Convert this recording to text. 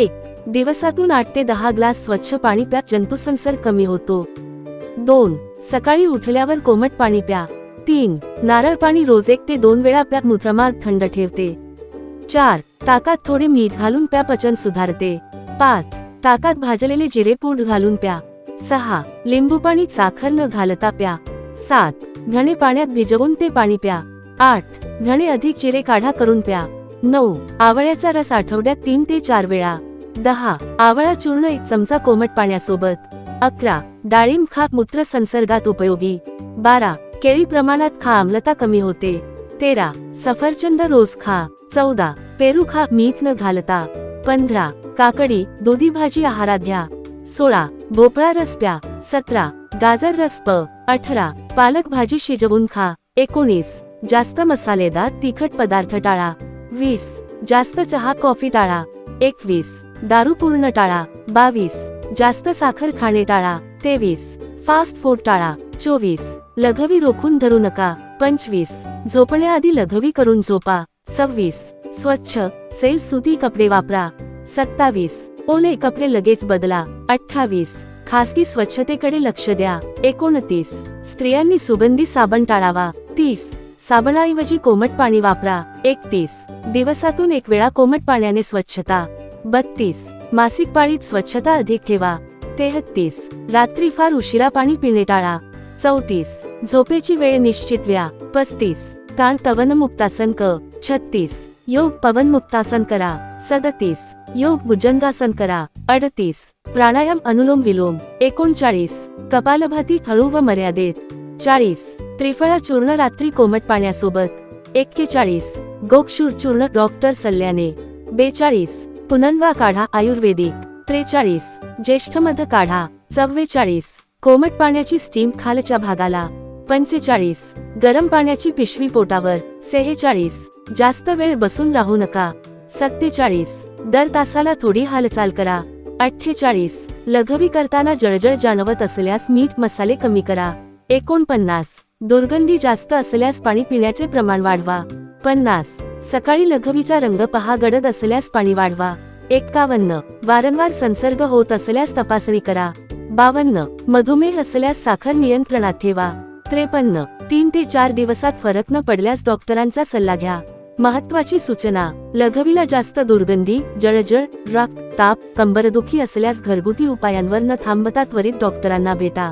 1. दिवसातून 8 ते 10 ग्लास स्वच्छ पाणी प्या, जंतुसंसर्ग कमी होतो. 2. सकाळी उठल्यावर कोमट पाणी प्या. 3. नारळ पाणी रोज 1 ते 2 वेळा प्या, मूत्रमार्ग थंड ठेवते. 4. ताकात थोडे मीठ घालून प्या, पचन सुधारते. 5. ताकात भाजलेले जिरे पूड घालून प्या. 6. लिंबू पाणी साखर न घालता प्या. 7. घणे पाण्यात भिजवून ते पाणी प्या. 8. घणे अधिक जिरे काढा करून प्या. 9. आवळ्याचा रस आठवड्यात 3 ते 4 वेळा. 10. आवळा चूर्ण 1 चमचा कोमट पाण्यासोबत. 11. डाळिंब खा, मूत्र संसर्गात उपयोगी. 12. केळी प्रमाणात खा, आम्लता कमी होते. 13. सफरचंद रोज खा. 14. पेरू खा, मीठ न घालता. 15. काकडी, दुधी भाजी आहारात घ्या. 16. भोपळा रस प्या. 17. गाजर रस प. 18. पालक भाजी शिजवून खा. 19. जास्त मसालेदार तिखट पदार्थ टाळा. 20. जास्त चहा कॉफी टाळा. 21. दारू पूर्ण टाळा. 22. जास्त साखर खाणे टाळा. 23. फास्ट फूड टाळा. 24. लघवी रोखून धरू नका. 25. झोपण्याआधी लघवी करून झोपा. 26. स्वच्छ सैल सुती कपडे वापरा. 27. ओले कपडे लगेच बदला. 28. खासगी स्वच्छतेकडे लक्ष द्या. 29. स्त्रियांनी सुगंधी साबण टाळावा. 30. साबणाऐवजी कोमट पाणी वापरा. 31. दिवसातून 1 वेळा कोमट पाण्याने स्वच्छता. 32. मासिक पाळीत स्वच्छता अधिक ठेवा. 33. रात्री फार उशिरा पाणी पिणे टाळा. 34. झोपेची वेळ निश्चित व्या. 35. ताण तवन मुक्तासन क. 36. योग पवन मुक्तासन करा. 37. योग भुजंगासन करा. 38. प्राणायाम अनुलोम विलोम. 39. कपालभाती हळू व मर्यादेत. 40. त्रिफळा चूर्ण रात्री कोमट पाण्यासोबत. 41. गोक्षूर चूर्ण डॉक्टर सल्ल्याने. 42. पुनन्वा काढा आयुर्वेदिक. 43. ज्येष्ठमध काढा. 44. कोमट पाण्याची स्टीम खालच्या भागाला. 45. गरम पाण्याची पिशवी पोटावर. 46. जास्त वेळ बसून राहू नका. 47. दर तासाला थोडी हालचाल करा. 48. लघवी करताना जळजळ जाणवत असल्यास मीठ मसाले कमी करा. 49. दुर्गंधी जास्त असल्यास पाणी पिण्याचे प्रमाण वाढवा. 50. सकाळी लघवीचा रंग पहा, गडद असल्यास पाणी वाढवा. 51. वारंवार संसर्ग होत असल्यास तपासणी करा. 52. मधुमेह असल्यास साखर नियंत्रणात ठेवा. 53. 3 ते 4 दिवसात फरक न पडल्यास डॉक्टरांचा सल्ला घ्या. महत्वाची सूचना: लघवीला जास्त दुर्गंधी, जळजळ, रक्त, ताप, कंबरदुखी असल्यास घरगुती उपायांवर न थांबता त्वरित डॉक्टरांना भेटा.